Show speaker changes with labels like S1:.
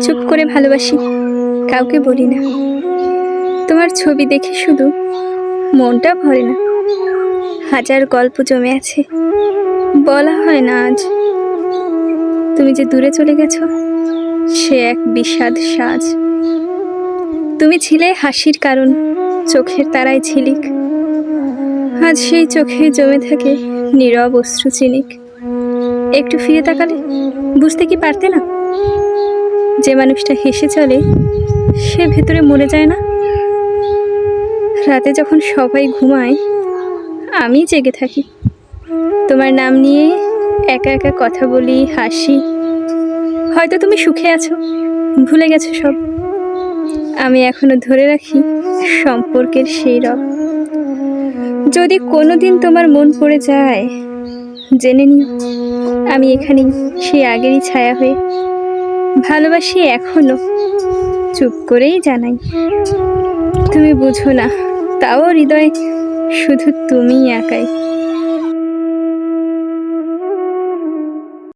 S1: চুপ করে ভালোবাসি, কাউকে বলি না। তোমার ছবি দেখে শুধু মনটা ভরে না। হাজার গল্প জমে আছে, বলা হয় না আজ। তুমি যে দূরে চলে গেছো, সে এক বিষাদ সাজ। তুমি ছিলে হাসির কারণ, চোখের তারায় ঝিলিক। আজ সেই চোখে জমে থাকে নীরব অশ্রু চিনিক। একটু ফিরে তাকালে বুঝতে কি পারতে না, যে মানুষটা হেসে চলে সে ভেতরে মরে যায় না। রাতে যখন সবাই ঘুমায়, আমি জেগে থাকি। তোমার নাম নিয়ে একা একা কথা বলি, হাসি। হয়তো তুমি সুখে আছো, ভুলে গেছো সব। আমি এখনো ধরে রাখি সম্পর্কের সেই রব। যদি কোনোদিন তোমার মন পড়ে যায়, জেনে নিও আমি এখানেই, সেই আগেরই ছায়া হয়ে। ভালোবাসি এখনো, চুপ করেই জানাই। তুমি বুঝো না, তাও হৃদয় শুধু তুমিই একাই।